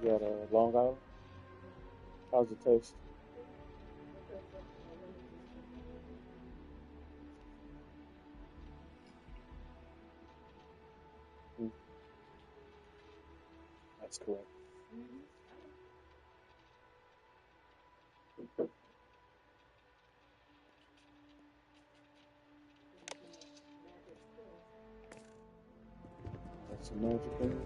got Long Island. How's it taste? Mm, that's correct. That's a magic thing.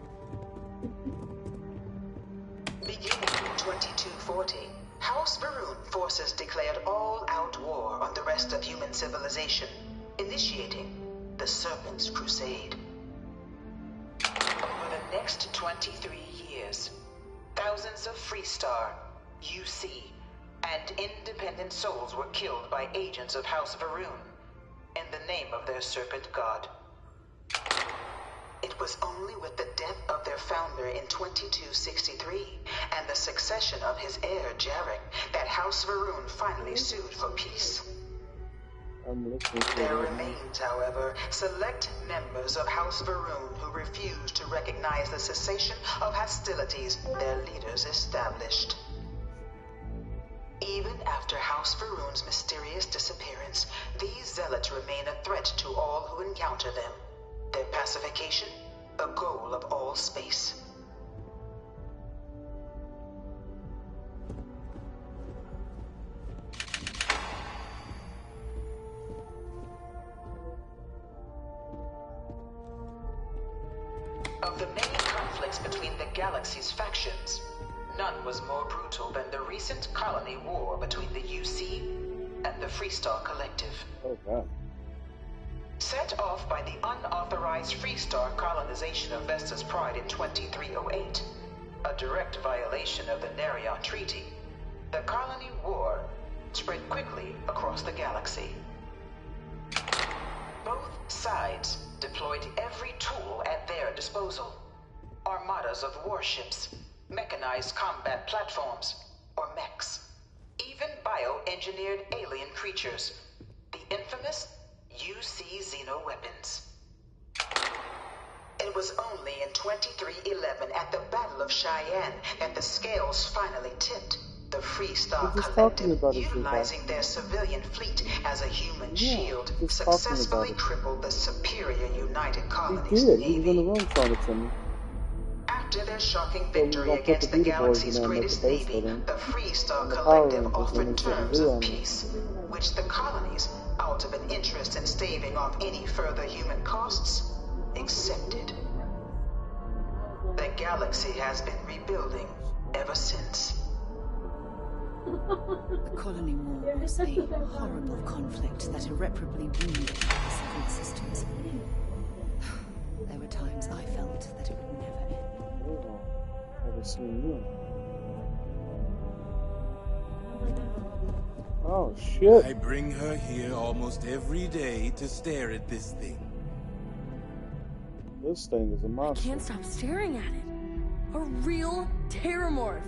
Beginning in 2240, House Varun forces declared all-out war on the rest of human civilization, initiating the Serpent's Crusade. Over the next 23 years, thousands of Freestar, UC, and independent souls were killed by agents of House Varun in the name of their serpent god. It was only with the death of their founder in 2263 and the succession of his heir, Jarek, that House Varun finally sued for peace. There remains, however, select members of House Varun who refuse to recognize the cessation of hostilities their leaders established. Even after House Varun's mysterious disappearance, these zealots remain a threat to all who encounter them. Their pacification, a goal of all space. Of the many conflicts between the galaxy's factions, none was more brutal than the recent colony war between the UC and the Freestar Collective. Oh, God. Set off by the unauthorized Freestar colonization of Vesta's Pride in 2308, a direct violation of the Nerion Treaty, the colony war spread quickly across the galaxy. Both sides deployed every tool at their disposal. Armadas of warships, mechanized combat platforms, or mechs, even bioengineered alien creatures, the infamous UC Xeno-weapons. It was only in 2311 at the Battle of Cheyenne that the scales finally tipped. The Freestar Collective, utilizing their civilian fleet as a human shield, successfully crippled the superior United Colonies Navy. He was in the room showing it to me. After their shocking victory against the galaxy's greatest navy, the Freestar Collective offered terms of peace, which the colonies, out of an interest in staving off any further human costs, accepted. The galaxy has been rebuilding ever since. The colony war was a horrible conflict that irreparably wounded the support systems. There were times I felt that it would never end. Oh, never seen you. Oh, shit. I bring her here almost every day to stare at this thing. This thing is a monster. I can't stop staring at it. A real terramorph.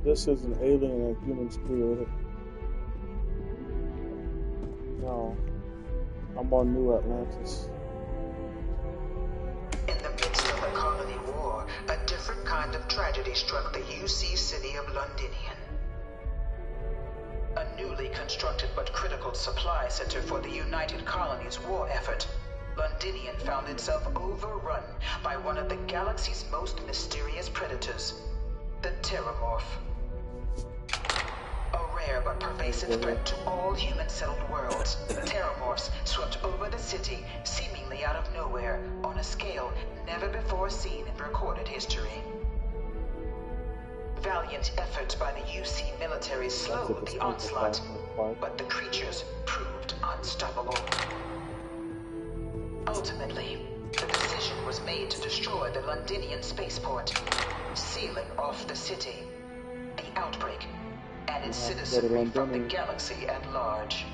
This is an alien that humans created. No. I'm on New Atlantis. In the midst of the colony war, a different kind of tragedy struck the UC city of Londinian. A newly constructed but critical supply center for the United Colonies' war effort, Londinian found itself overrun by one of the galaxy's most mysterious predators, the Terramorph. A rare but pervasive threat to all human-settled worlds, Terramorphs swept over the city, seemingly out of nowhere, on a scale never before seen in recorded history. Valiant efforts by the UC military slowed the onslaught, but the creatures proved unstoppable. Ultimately, the decision was made to destroy the Londinian spaceport, sealing off the city, the outbreak, and its citizenry from the galaxy at large.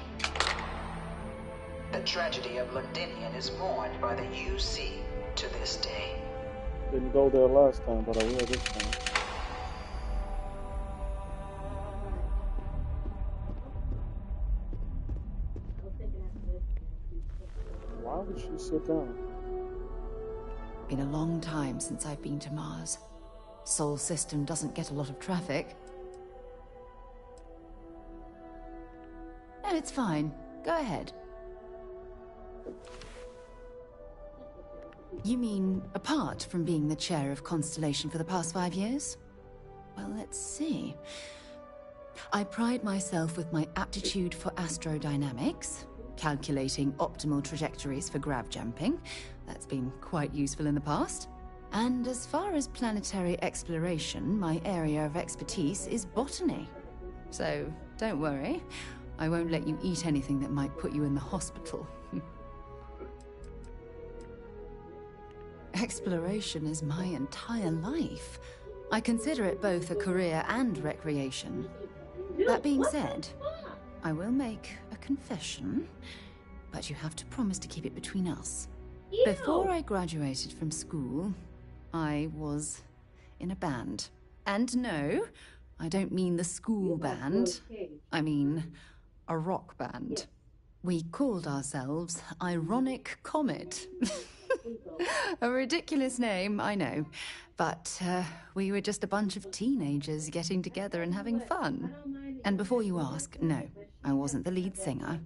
The tragedy of Londinian is mourned by the UC to this day. Didn't go there last time, but I will this time. Why would she sit down? Been a long time since I've been to Mars. Sol system doesn't get a lot of traffic. No, it's fine. Go ahead. You mean apart from being the chair of Constellation for the past 5 years? Well, let's see. I pride myself with my aptitude for astrodynamics, calculating optimal trajectories for grav jumping. That's been quite useful in the past. And as far as planetary exploration, my area of expertise is botany. So, don't worry. I won't let you eat anything that might put you in the hospital. Exploration is my entire life. I consider it both a career and recreation. That being said, I will make a confession, but you have to promise to keep it between us. Before I graduated from school, I was in a band. And no, I don't mean the school band. I mean a rock band. We called ourselves Ironic Comet. A ridiculous name, I know. But we were just a bunch of teenagers getting together and having fun. And before you ask, no, I wasn't the lead singer.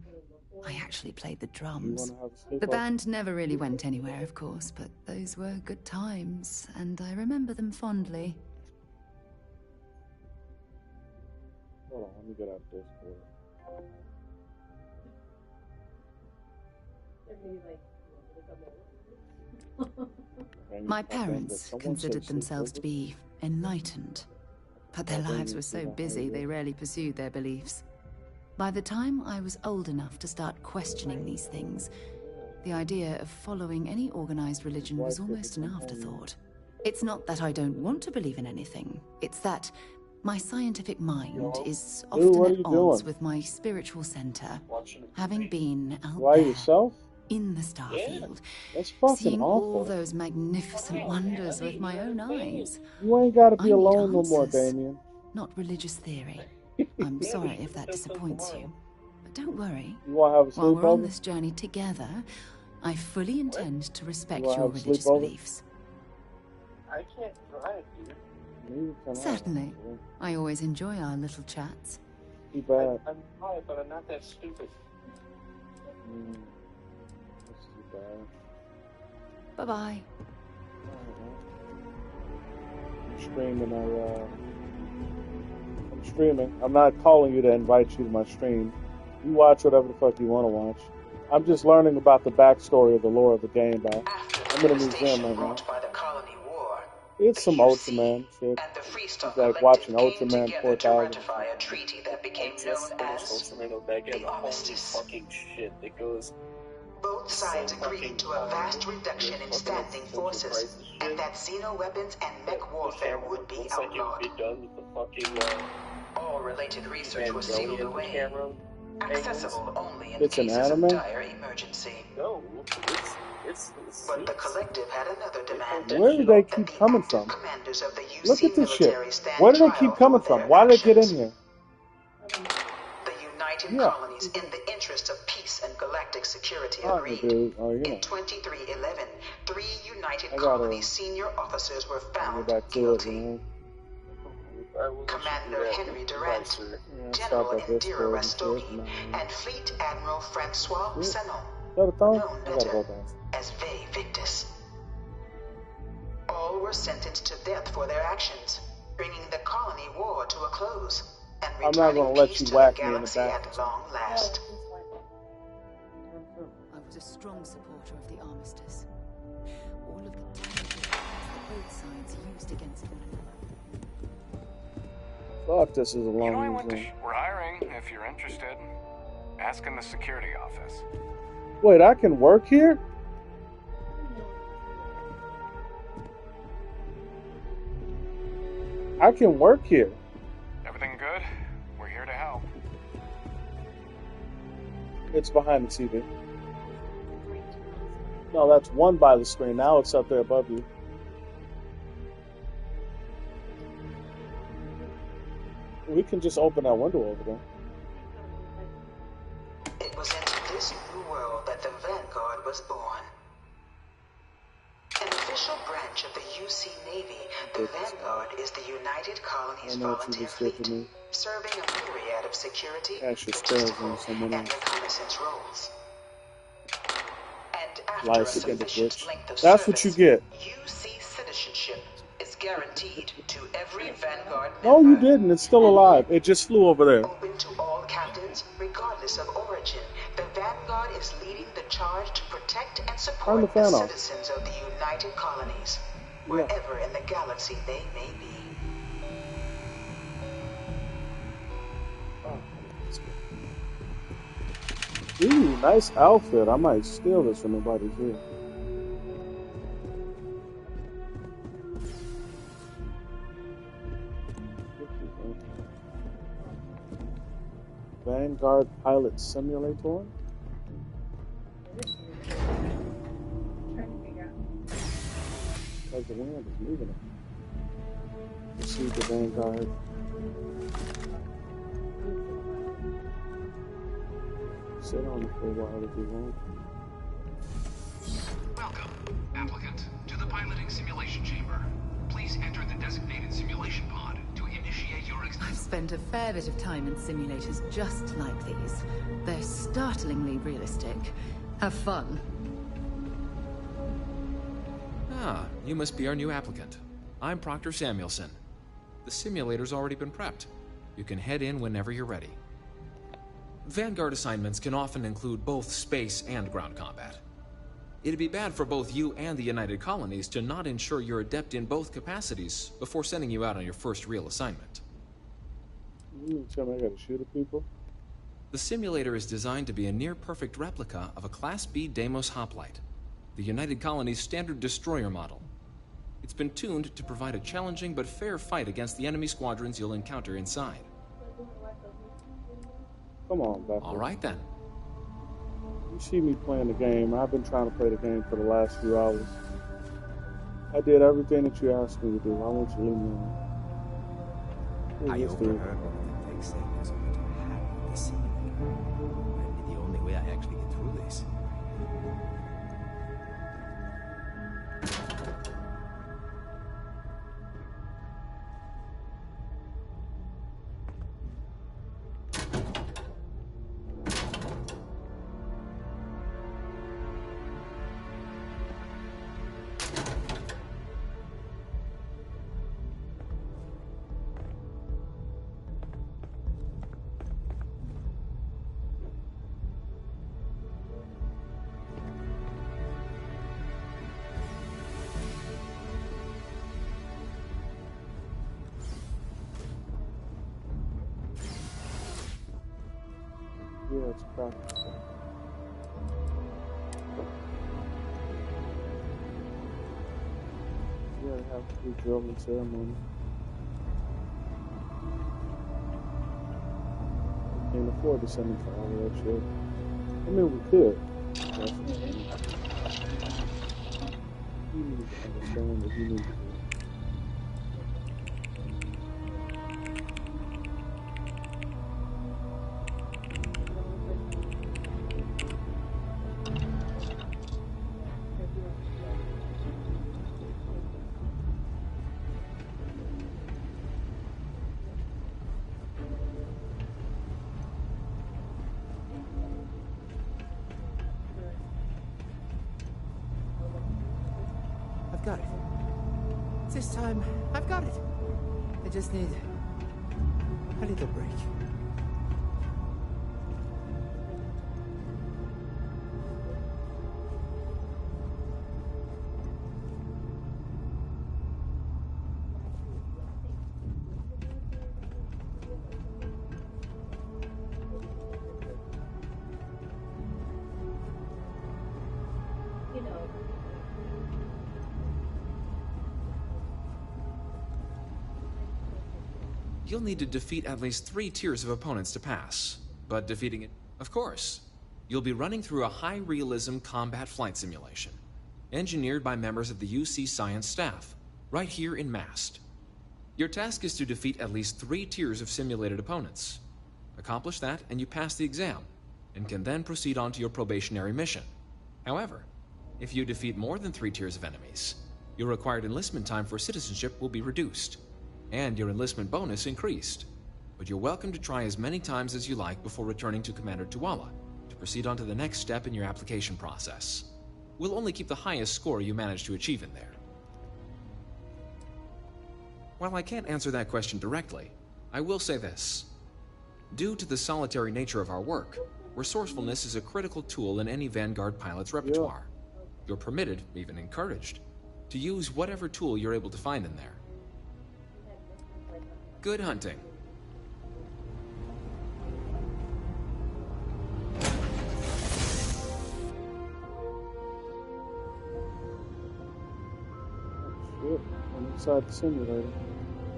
I actually played the drums. The band never really went anywhere, of course, but those were good times, and I remember them fondly. Hold on, let me get out this My parents considered themselves to be enlightened, but their lives were so busy they rarely pursued their beliefs. By the time I was old enough to start questioning these things, the idea of following any organized religion was almost an afterthought. It's not that I don't want to believe in anything, it's that my scientific mind is often at odds with my spiritual center, having been out there in the Starfield, seeing all those magnificent wonders with my own eyes. You ain't gotta be alone no more, Damien. Not religious theory. I'm sorry if that disappoints you. But don't worry. While we're on this journey together, I fully intend to respect your religious beliefs. I can't drive, dude. Certainly. I always enjoy our little chats. Too bad. I'm high, but I'm not that stupid. That's too bad. Bye-bye. I'm streaming. I'm not calling you to invite you to my stream. You watch whatever the fuck you want to watch. I'm just learning about the backstory of the lore of the game. I'm in a museum right now. It's some Ultraman shit. It's like watching Ultraman 4000. A treaty that became known as the Armistice. Fucking shit that goes. Both sides agreed to a vast reduction in standing forces, and that xeno weapons and mech warfare would be outlawed. All related research was sealed away, accessible only in cases of dire emergency. No, But the collective had another demand. Where do they keep coming from? Look at this shit. Where do they keep coming from? Why do they get in here? The United Colonies, in the interest of peace and galactic security, agreed. In 2311, 3 United Colonies senior officers were found guilty. Commander Henry Durant, General Indira Rastogi, and Fleet Admiral Francois Sanon, known better as Ve Victus. All were sentenced to death for their actions, bringing the colony war to a close, and returning peace to the galaxy at long last. I was a strong supporter of the Armistice. All of the tactics that both sides used against one another. Fuck, this is a long museum. We're hiring, if you're interested. Ask in the security office. Wait, I can work here? I can work here. Everything good? We're here to help. It's behind the TV. No, that's one by the screen. Now it's up there above you. We can just open that window over there. It was into this new world that the Vanguard was born. An official branch of the UC Navy, the Vanguard is the United Colonies Volunteer Fleet, serving a myriad of security, logistical, and reconnaissance roles. And after a sufficient length of That's what you get. UC citizenship is guaranteed to every Vanguard member. No, you didn't. It's still alive. It just flew over there. Open to all captains, regardless of origin. The Vanguard is leading the charge to protect and support the citizens of the United Colonies, wherever in the galaxy they may be. Ooh, nice outfit. I might steal this when nobody's here. Vanguard Pilot Simulator. Because the wind is moving it. Receive the Vanguard. Sit on it for a while if you want. Welcome, applicant, to the piloting simulation chamber. Please enter the designated simulation pod to initiate your I've spent a fair bit of time in simulators just like these. They're startlingly realistic. Have fun. Ah, you must be our new applicant. I'm Proctor Samuelson. The simulator's already been prepped. You can head in whenever you're ready. Vanguard assignments can often include both space and ground combat. It'd be bad for both you and the United Colonies to not ensure you're adept in both capacities before sending you out on your first real assignment. You tell me I gotta shoot at people? The simulator is designed to be a near-perfect replica of a Class B Deimos hoplite, the United Colony's standard destroyer model. It's been tuned to provide a challenging but fair fight against the enemy squadrons you'll encounter inside. Come on, Bethel. All right, then. You see me playing the game. I've been trying to play the game for the last few hours. I did everything that you asked me to do. I want you to leave me alone. I overheard one of the techs saying there's a bit of a hack with this simulator. Might be the only way I actually get through this. Yeah, it's practice. Yeah, they have to do drill and ceremony. I can't afford to send them for all of that shit. I mean, we could. You need to understand that you need to do. Got it. This time, I've got it. I just need a little break. You'll need to defeat at least 3 tiers of opponents to pass, but defeating it, of course. You'll be running through a high-realism combat flight simulation, engineered by members of the UC Science staff, right here in Mast. Your task is to defeat at least 3 tiers of simulated opponents. Accomplish that, and you pass the exam, and can then proceed on to your probationary mission. However, If you defeat more than 3 tiers of enemies, your required enlistment time for citizenship will be reduced, and your enlistment bonus increased. But you're welcome to try as many times as you like before returning to Commander Tuala to proceed on to the next step in your application process. We'll only keep the highest score you manage to achieve in there. While I can't answer that question directly, I will say this. Due to the solitary nature of our work, resourcefulness is a critical tool in any Vanguard pilot's repertoire. You're permitted, even encouraged, to use whatever tool you're able to find in there. Good hunting. Shit, I'm inside the simulator.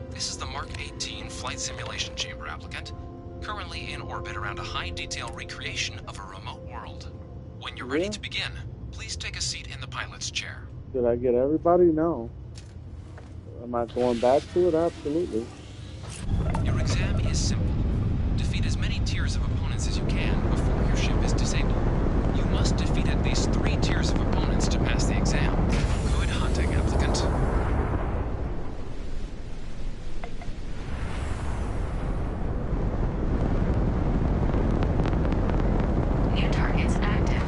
This is the Mark 18 Flight Simulation Chamber applicant, currently in orbit around a high-detail recreation of a remote world. When you're ready to begin, please take a seat in the pilot's chair. Did I get everybody? No. Am I going back to it? Absolutely. Your exam is simple. Defeat as many tiers of opponents as you can before your ship is disabled. You must defeat at least 3 tiers of opponents to pass the exam. Good hunting, applicant. New targets active.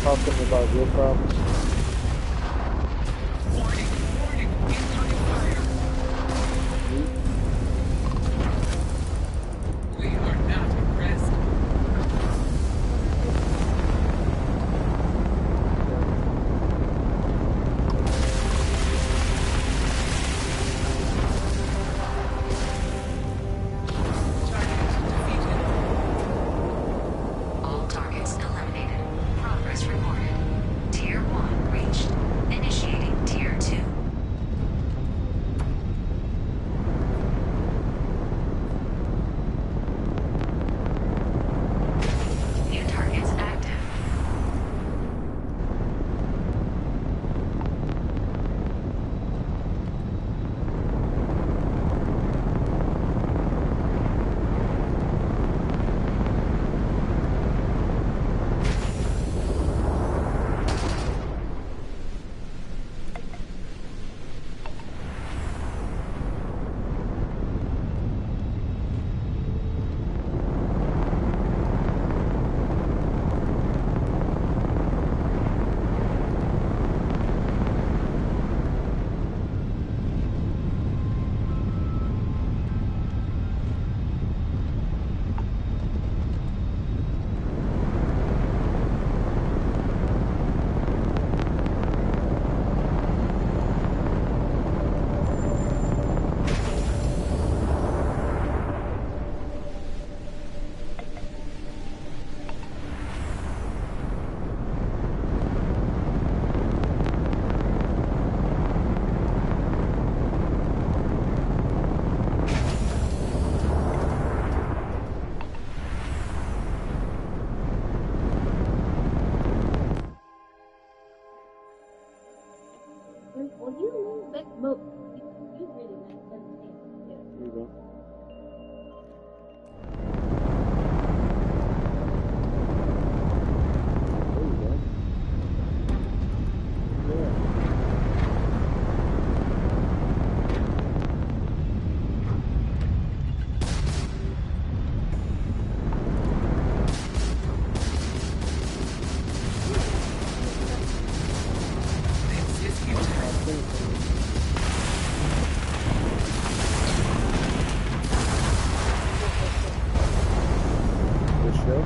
Talking about your problems. Warning, warning, incoming fire. We are not impressed. All targets eliminated. Progress reported. Tier 1 reached. Initiating Tier 2. New targets active. Well, you make most. You really understand. Yeah. Here you go. There you go. Yeah. This is your turn. Good show.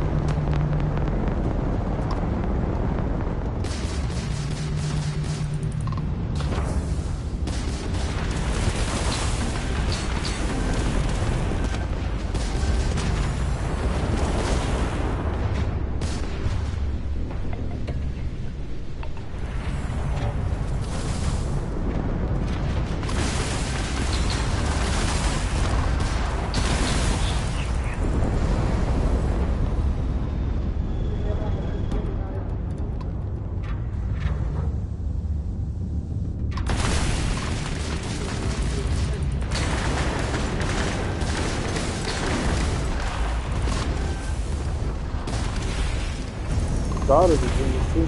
daughter's a genius too.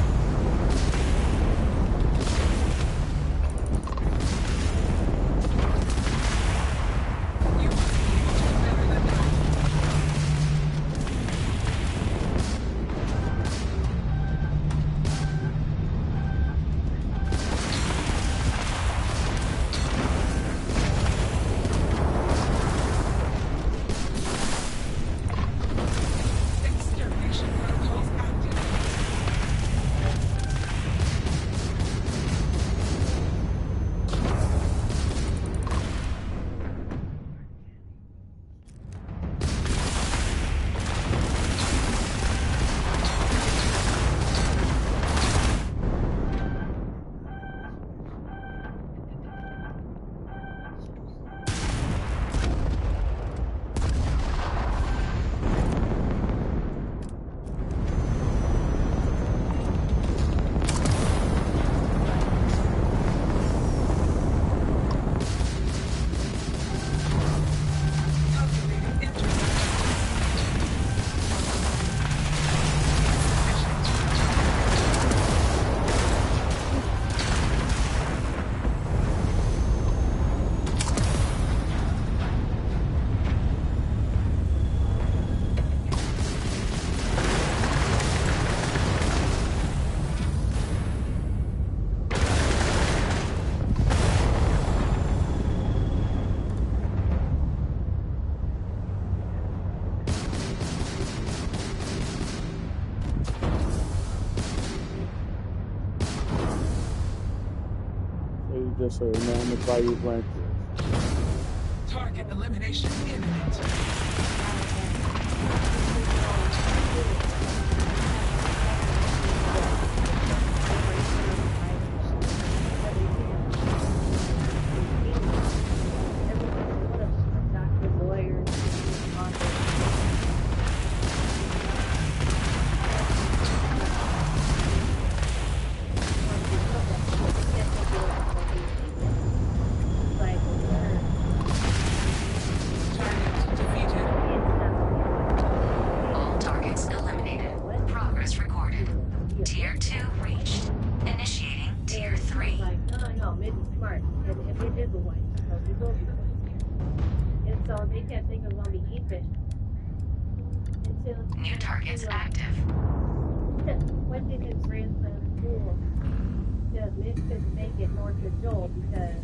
Just enamored by your blanket. Target elimination imminent. New targets active. When did his grandson school to Memphis make it north of Joel because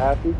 Happy?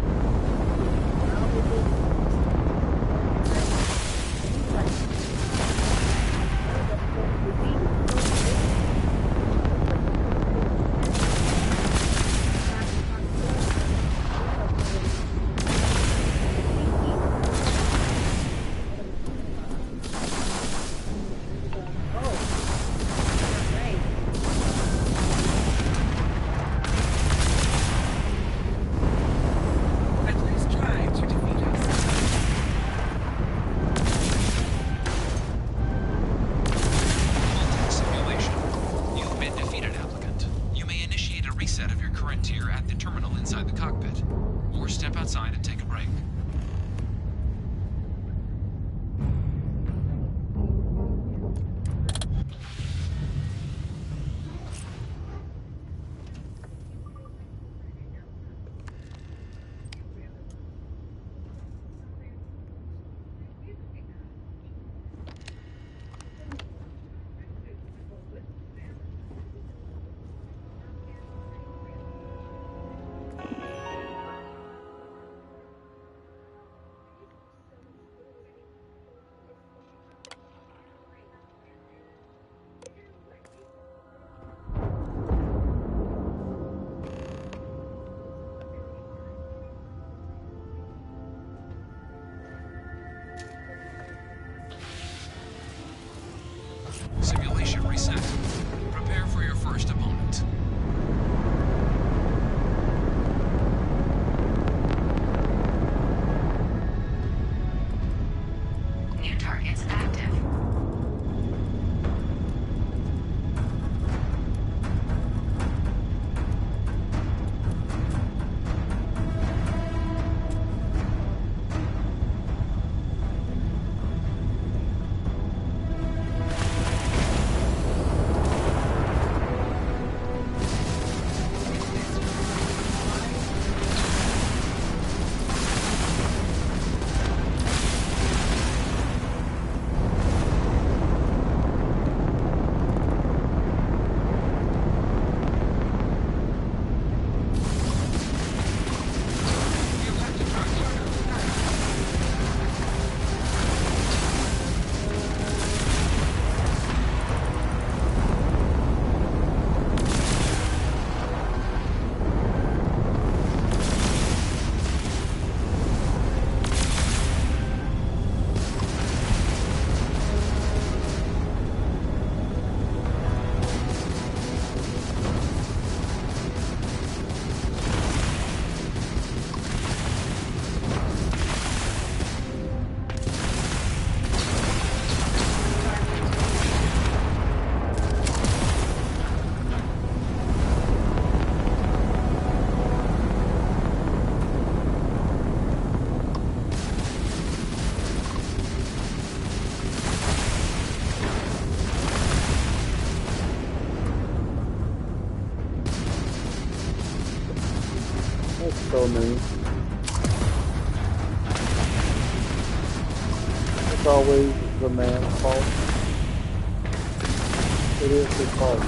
so mean. It's always the man's fault. It is his fault.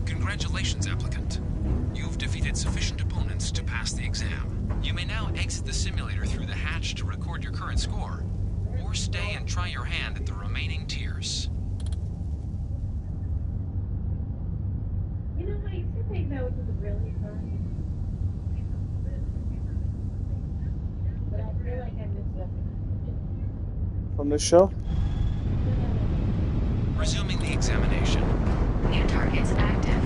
Congratulations, applicant. You've defeated sufficient opponents to pass the exam. You may now exit the simulator through the hatch to record your current score, or stay and try your hand at the remaining tiers. You know what? You should take that which is really fun. But I feel like I missed something. From this show? Resuming the examination. New targets active.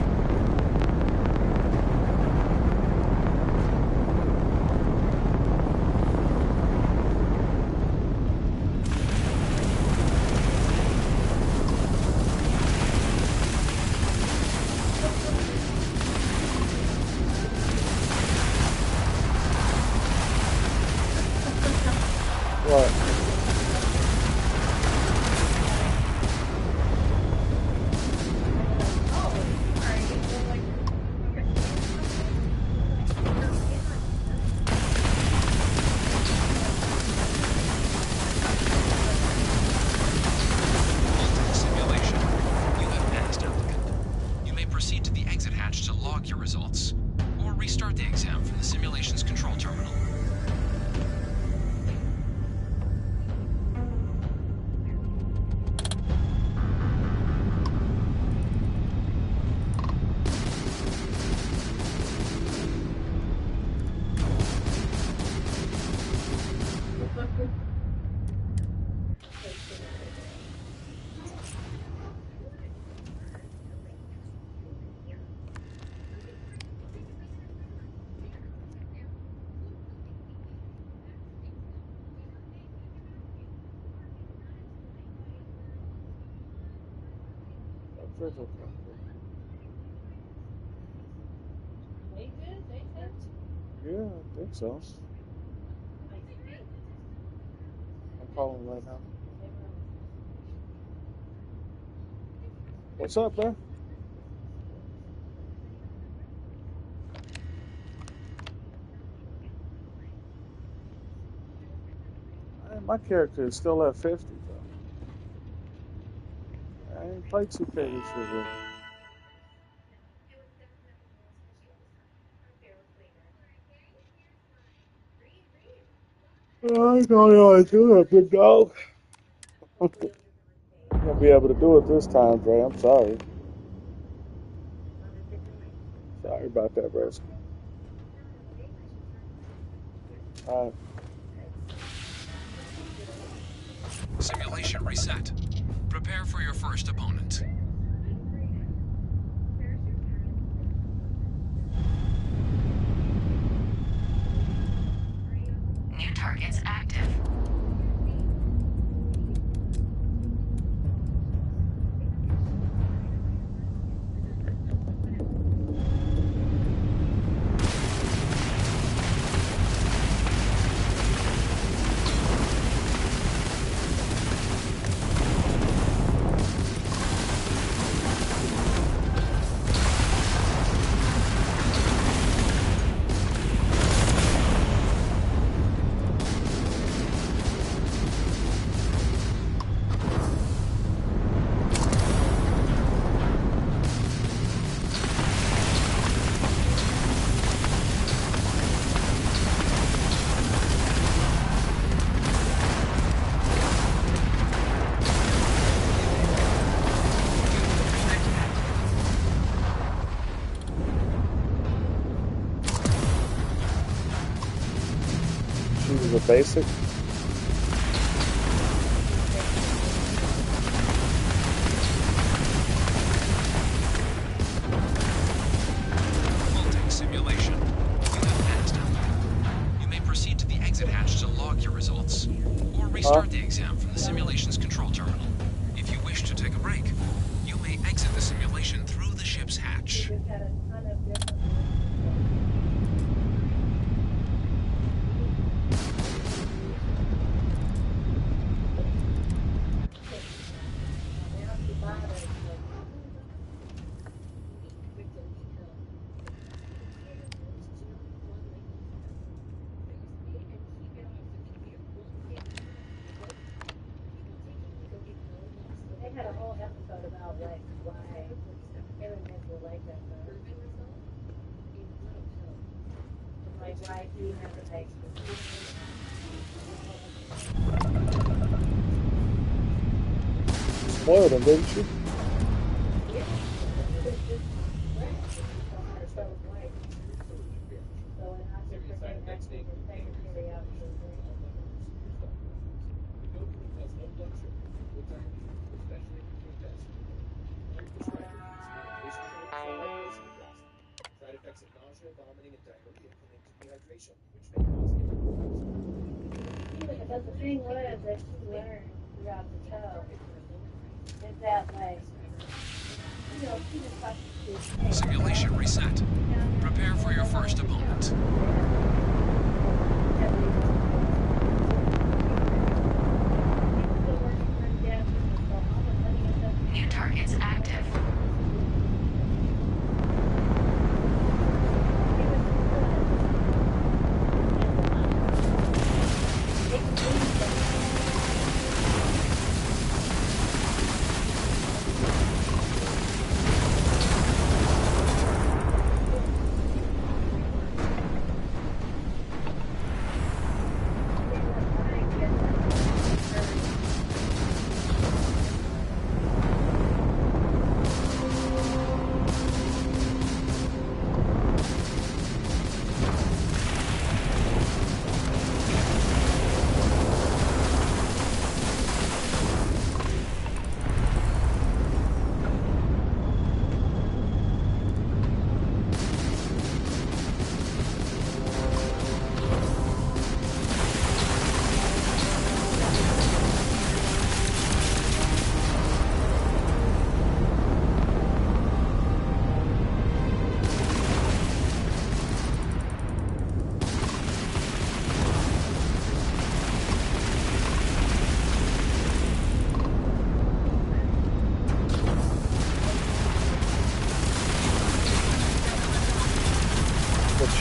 Yeah, I think so. I'm calling right now. What's up, man? My character is still at 50, though. I ain't played 2K this year, really. I don't know how to do it, big dog. I'm gonna be able to do it this time, Dre. I'm sorry. Sorry about that, bro. All right. Simulation reset. Prepare for your first opponent. New targets active. He was a basic. Full-take simulation. You have passed out. You may proceed to the exit hatch to log your results, or restart the exam from the simulation's control terminal. If you wish to take a break, you may exit the simulation through the ship's hatch. They had a whole episode about like why aliens were like that, though. Like why he had to like. Spoiled him, didn't you? Yeah. He was just British. So white. So it has to protect actually his secretary out of the way. Side effects of nausea, vomiting, and diarrhea can lead to dehydration, which may cause But the thing was that she learned throughout the show is that like, you know, she just thought she was safe. Simulation reset. Prepare for your first opponent. New targets active.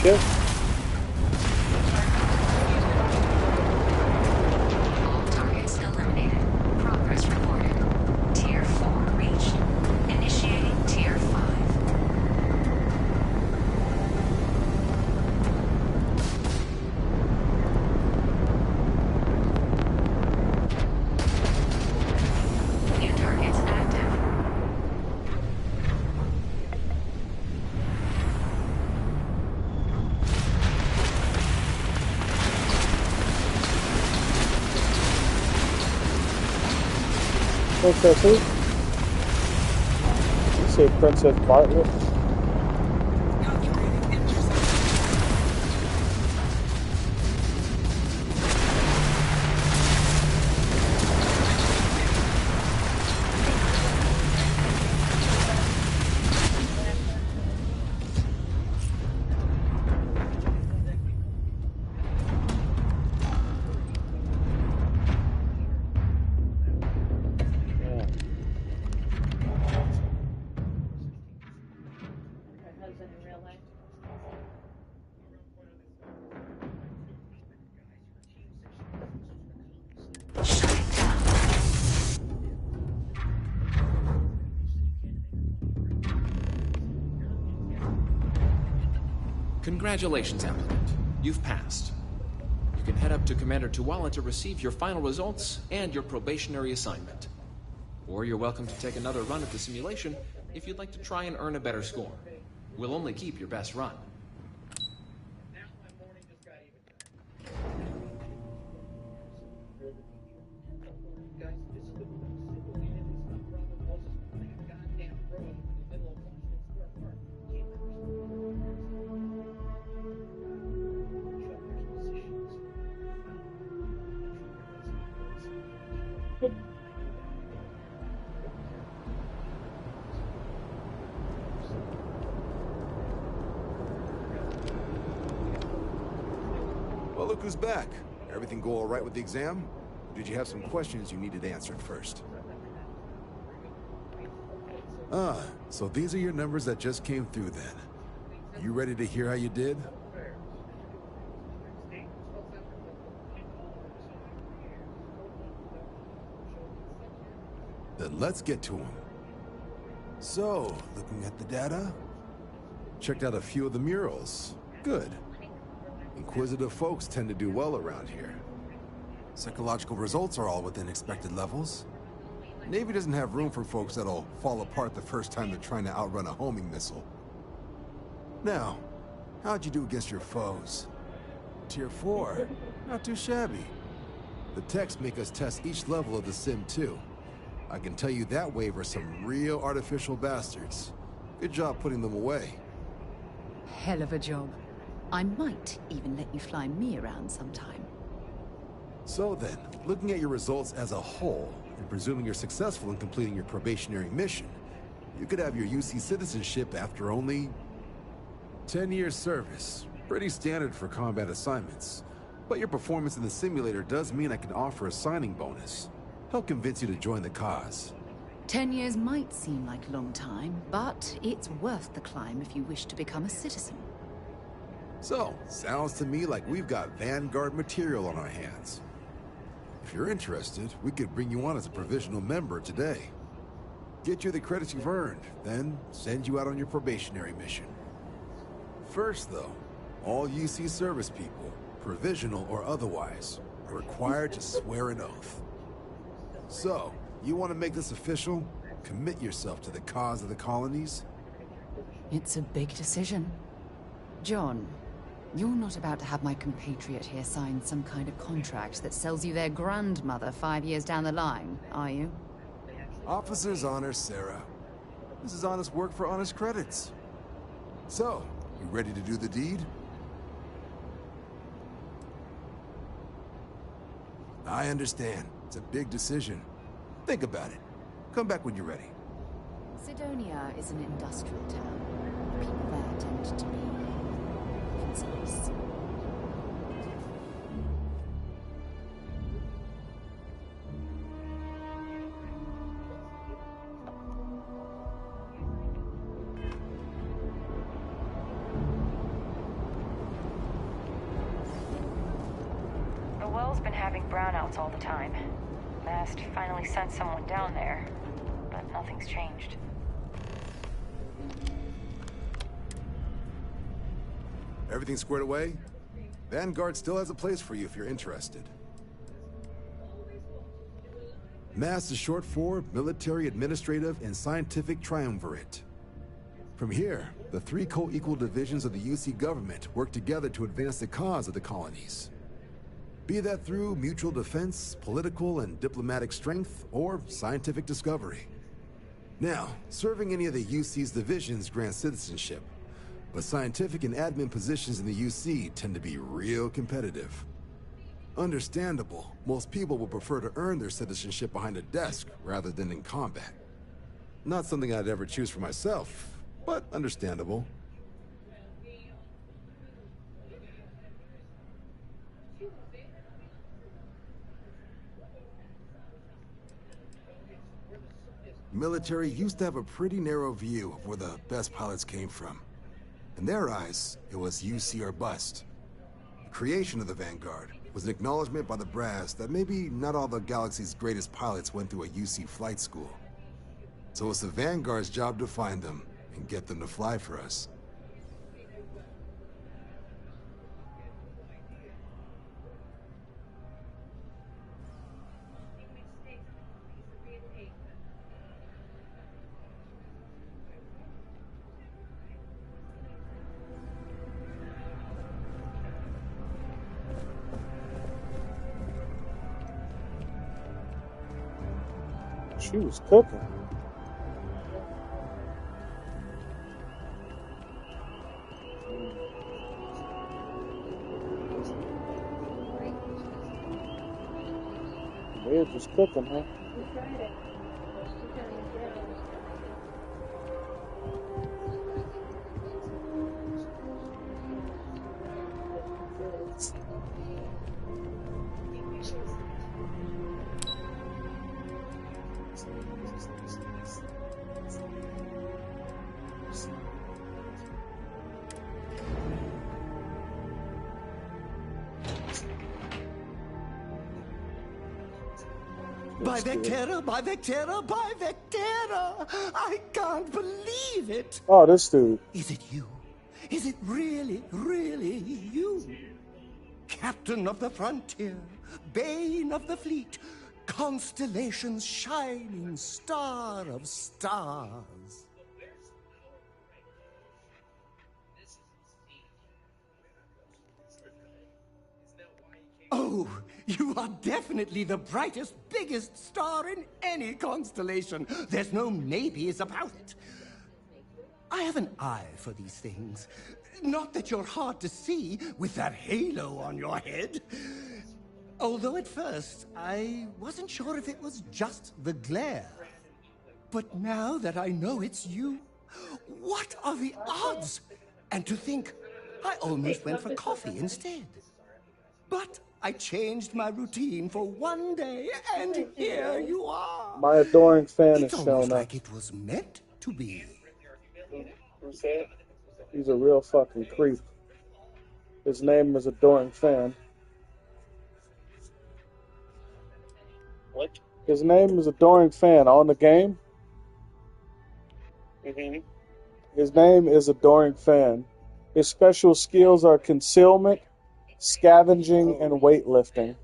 Ship. All targets eliminated. Progress reported. Tier 4 reached. Initiating Tier 5. New targets active. Princess who? You say Princess Bartlett? Congratulations, applicant. You've passed. You can head up to Commander Tuwala to receive your final results and your probationary assignment. Or you're welcome to take another run at the simulation if you'd like to try and earn a better score. We'll only keep your best run. Well, look who's back. Everything go all right with the exam? Or did you have some questions you needed answered first? Ah, so these are your numbers that just came through then. You ready to hear how you did? Then let's get to them. So, looking at the data, checked out a few of the murals. Good. Inquisitive folks tend to do well around here. Psychological results are all within expected levels. Navy doesn't have room for folks that'll fall apart the first time they're trying to outrun a homing missile. Now, how'd you do against your foes? Tier 4. Not too shabby. The techs make us test each level of the sim too. I can tell you that wave are some real artificial bastards. Good job putting them away. Hell of a job. I might even let you fly me around sometime. So then, looking at your results as a whole, and presuming you're successful in completing your probationary mission, you could have your UC citizenship after only 10 years service. Pretty standard for combat assignments. But your performance in the simulator does mean I can offer a signing bonus. Help convince you to join the cause. 10 years might seem like a long time, but it's worth the climb if you wish to become a citizen. So, sounds to me like we've got Vanguard material on our hands. If you're interested, we could bring you on as a provisional member today. Get you the credits you've earned, then send you out on your probationary mission. First, though, all UC service people, provisional or otherwise, are required to swear an oath. So, you want to make this official? Commit yourself to the cause of the colonies? It's a big decision. John, you're not about to have my compatriot here sign some kind of contract that sells you their grandmother 5 years down the line, are you? Officer's honor, Sarah. This is honest work for honest credits. So, you ready to do the deed? I understand. It's a big decision. Think about it. Come back when you're ready. Sidonia is an industrial town. People there tend to be concise. The well's been having brownouts all the time. Mast finally sent someone down there, but nothing's changed. Everything squared away? Vanguard still has a place for you if you're interested. MAST is short for Military, Administrative, and Scientific Triumvirate. From here, the 3 co-equal divisions of the UC government work together to advance the cause of the colonies. Be that through mutual defense, political and diplomatic strength, or scientific discovery. Now, serving any of the UC's divisions grants citizenship, but scientific and admin positions in the UC tend to be real competitive. Understandable, most people would prefer to earn their citizenship behind a desk rather than in combat. Not something I'd ever choose for myself, but understandable. Military used to have a pretty narrow view of where the best pilots came from. In their eyes, it was UC or bust. The creation of the Vanguard was an acknowledgement by the brass that maybe not all the galaxy's greatest pilots went through a UC flight school. So it's the Vanguard's job to find them and get them to fly for us. She was cooking. They're just cooking, huh? We tried it. We turned it down. By Vectera, by Vectera, by Vectera! I can't believe it! Oh, this dude. Is it you? Is it really, really you? Captain of the frontier, bane of the fleet, constellation's shining star of stars. Oh, you are definitely the brightest, biggest star in any constellation. There's no maybes about it. I have an eye for these things. Not that you're hard to see with that halo on your head. Although at first, I wasn't sure if it was just the glare. But now that I know it's you, what are the odds? And to think, I almost went for coffee instead. But I changed my routine for one day, and here you are. My adoring fan It's is almost showing up. like it was meant to be. Who's that? He's a real fucking creep. His name is Adoring Fan. What? His name is Adoring Fan on the game. Mm-hmm. His name is Adoring Fan. His special skills are concealment, scavenging, and weightlifting.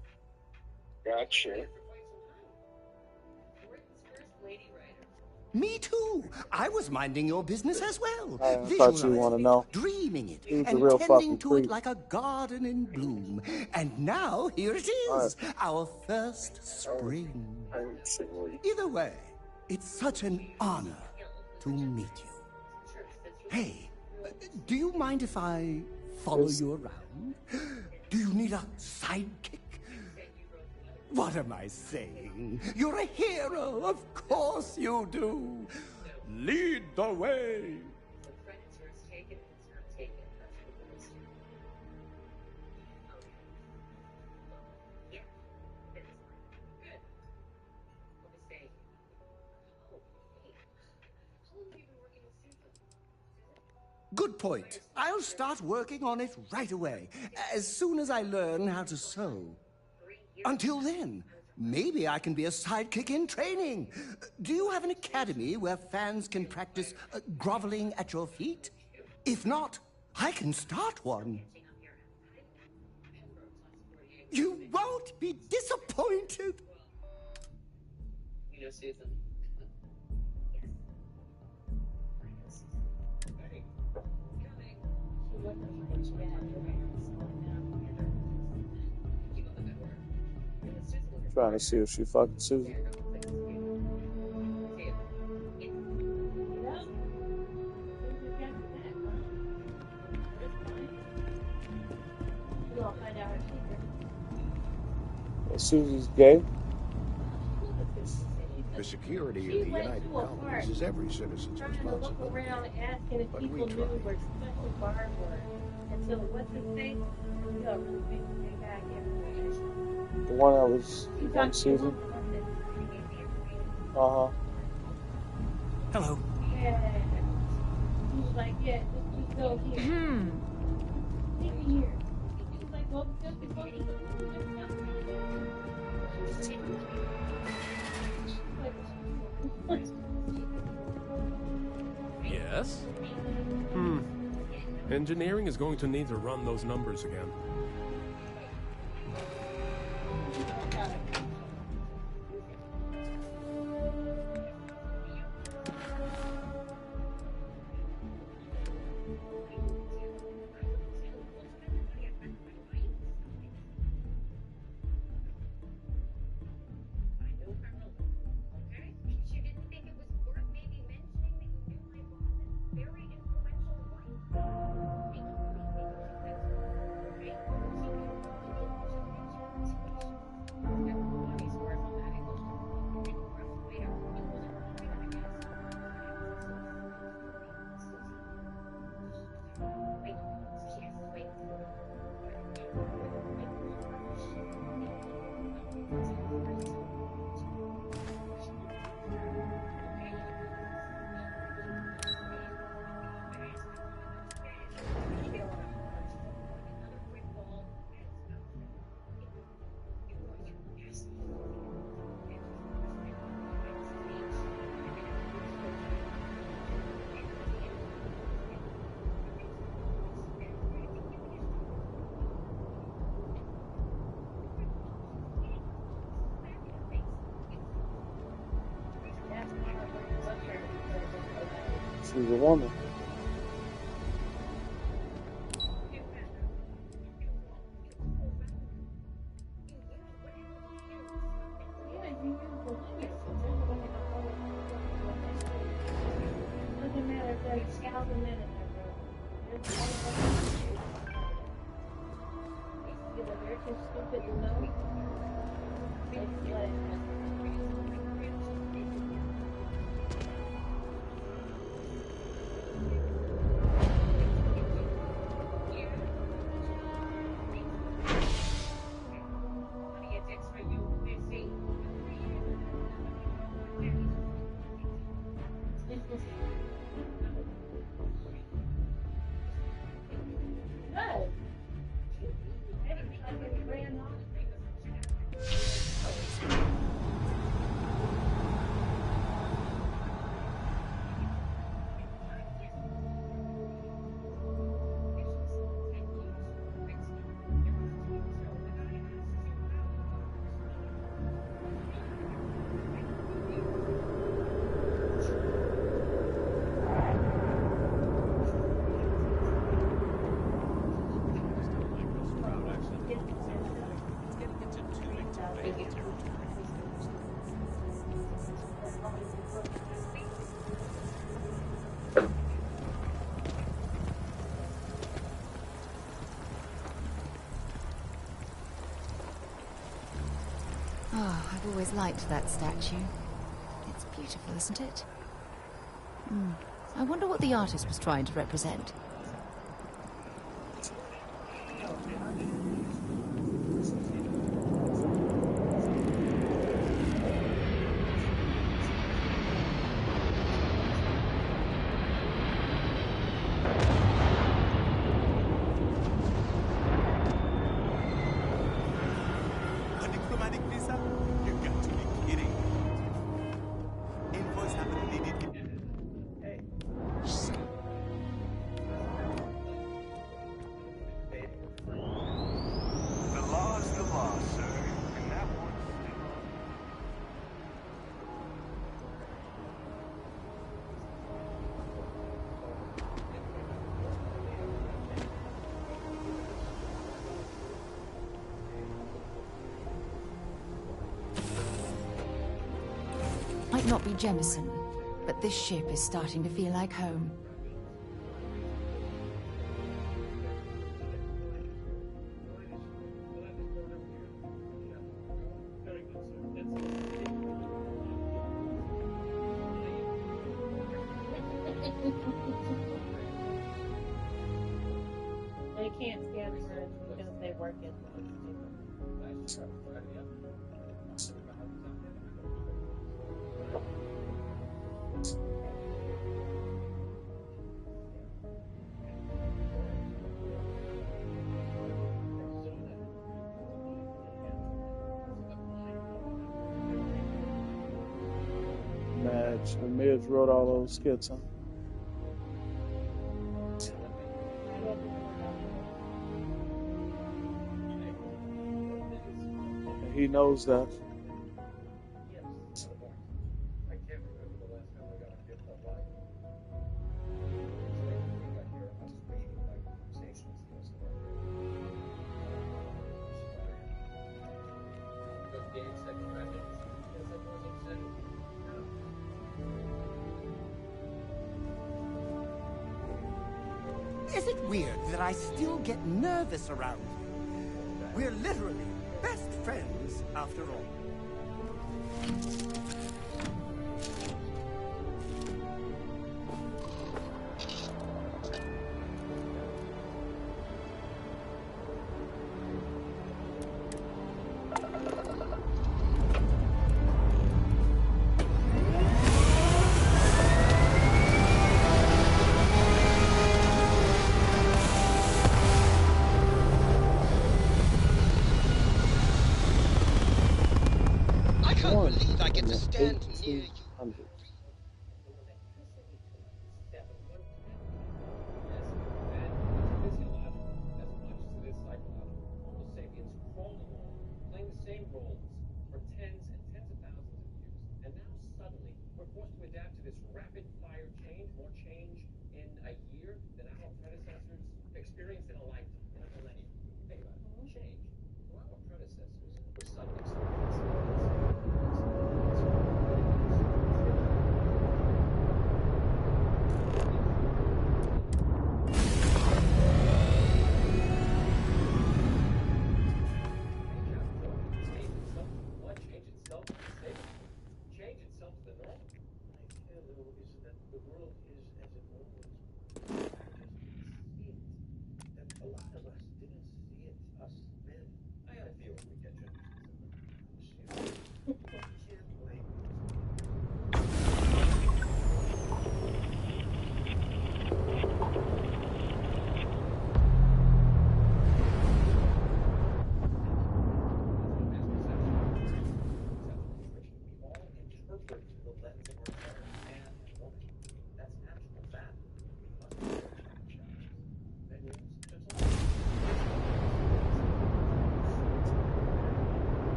Gotcha. Me too. I was minding your business as well. I thought you want to know. Dreaming it, Dude's a and real tending fucking to creep. it like a garden in bloom. And now here it is, our first spring. Either way, it's such an honor to meet you. Hey, do you mind if I follow you around? Do you need a sidekick? What am I saying? You're a hero, of course you do. Lead the way. Good point. I'll start working on it right away, as soon as I learn how to sew. Until then, maybe I can be a sidekick in training. Do you have an academy where fans can practice groveling at your feet? If not, I can start one. You won't be disappointed. You know, Susan. Trying to see if she fucking Susan. Susie's gay. The security of the United Colonies is every citizen's responsibility. But we try. where special bars were. And so what's his face? He's a really big guy here. The one that was on Susan. Uh-huh. Hello. Yeah. He was like, yeah, just go here. Take me here. He was like, well, just go here. Yes? Engineering is going to need to run those numbers again. She's a woman. Doesn't matter if they're scouts a minute, either they're too stupid to know. They let it. Oh, I've always liked that statue. It's beautiful, isn't it? I wonder what the artist was trying to represent. A diplomatic visa? You got to be kidding. Invoice haven't needed. Hey. The law's the law, sir. And that one's Might not be Jemison, but this ship is starting to feel like home. They can't stand words because they work in Madge. And Midge wrote all those skits, huh? And he knows that. Is it weird that I still get nervous around you? We're literally best friends after all.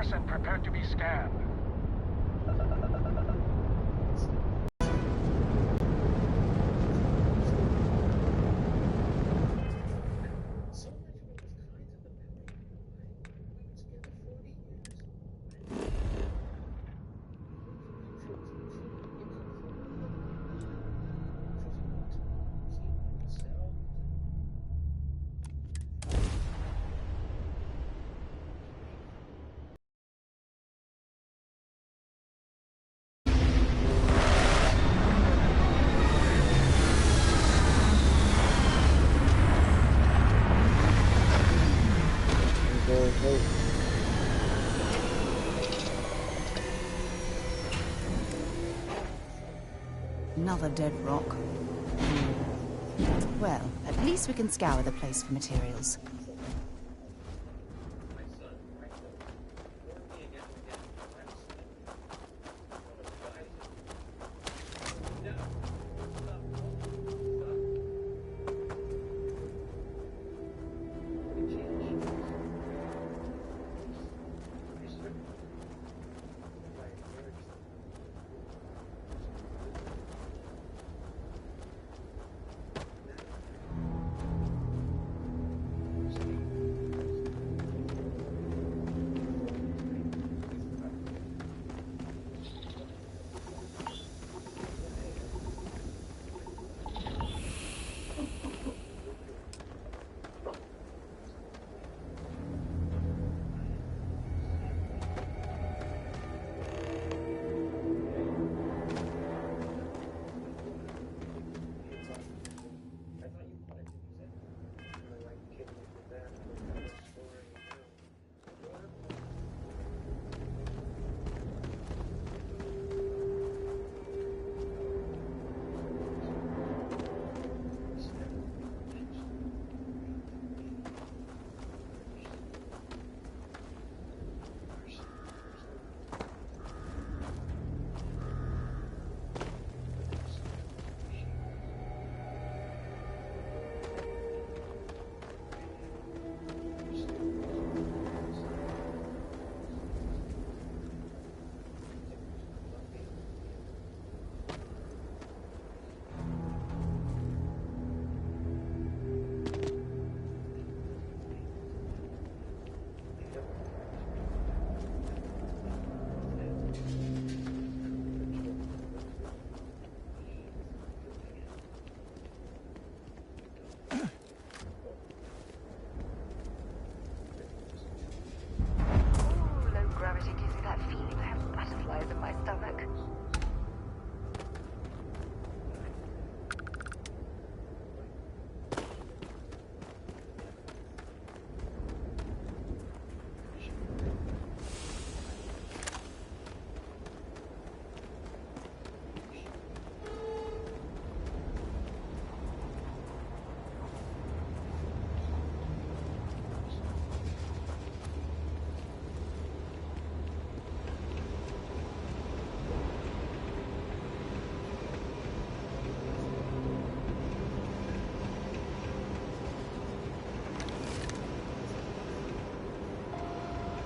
Undress and prepare to be scanned. Another dead rock. Well, at least we can scour the place for materials.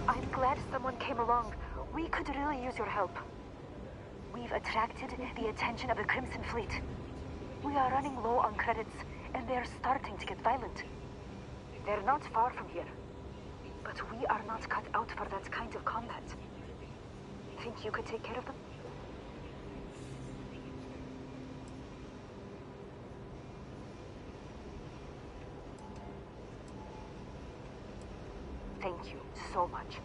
I'm glad someone came along. We could really use your help. We've attracted the attention of the Crimson Fleet. We are running low on credits, and they're starting to get violent. They're not far from here, but we are not cut out for that kind of combat. Think you could take care of them? Thank you so much.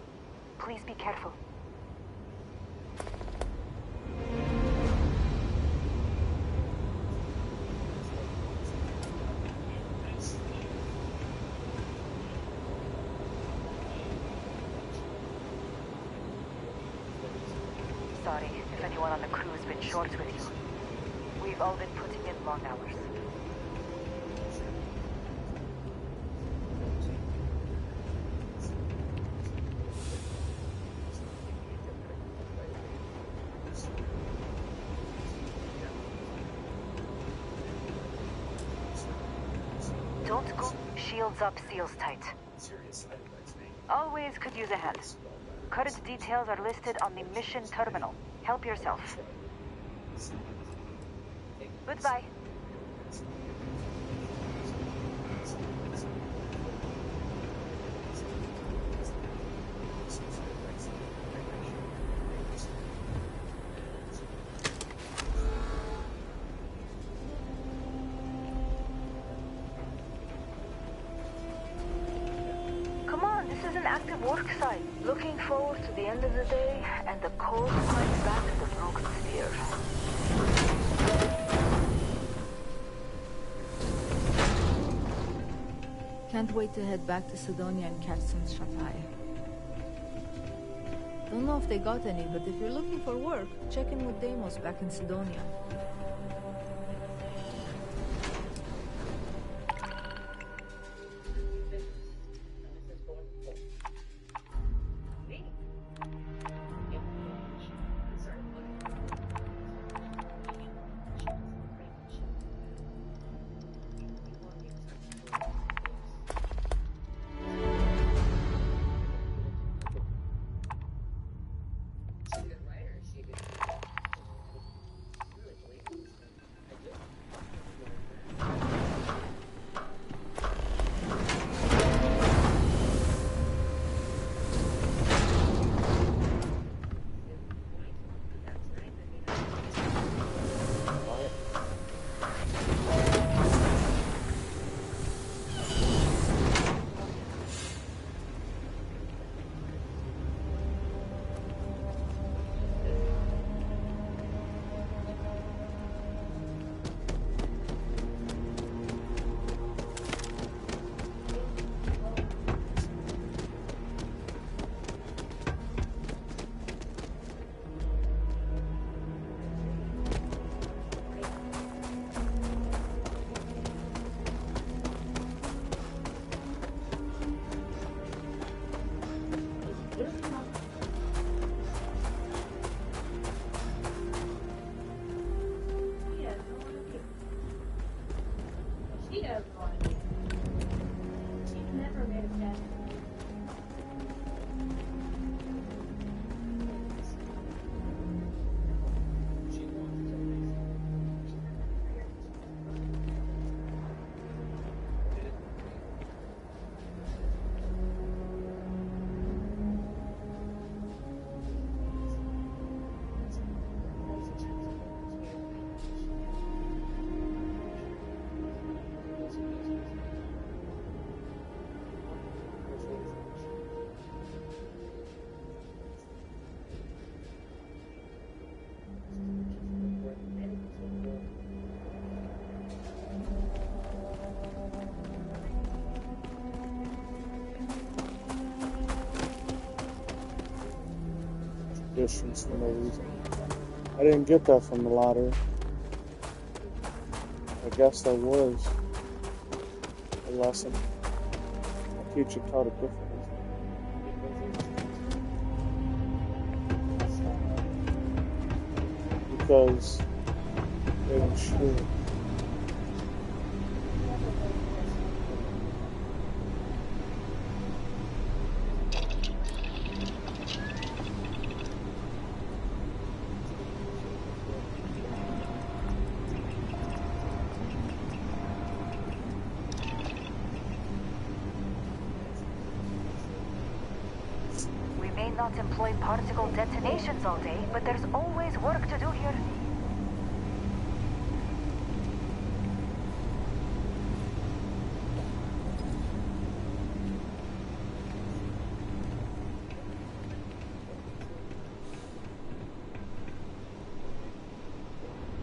Please be careful. Sorry if anyone on the crew's been short with you. We've all been putting in long hours. Don't go. Shields up, seals tight. Always could use a hand. Current details are listed on the mission terminal. Help yourself. Goodbye. Come on, this is an active work site. Looking forward to the end of the day and the cold climb back to the broken sphere. Can't wait to head back to Sidonia and catch some Shatai. Don't know if they got any, but if you're looking for work, check in with Deimos back in Sidonia. Distance for no reason. I didn't get that from the lottery. I guess there was a lesson. My teacher taught it differently. Because they were sure. We may not employ particle detonations all day, but there's always work to do here.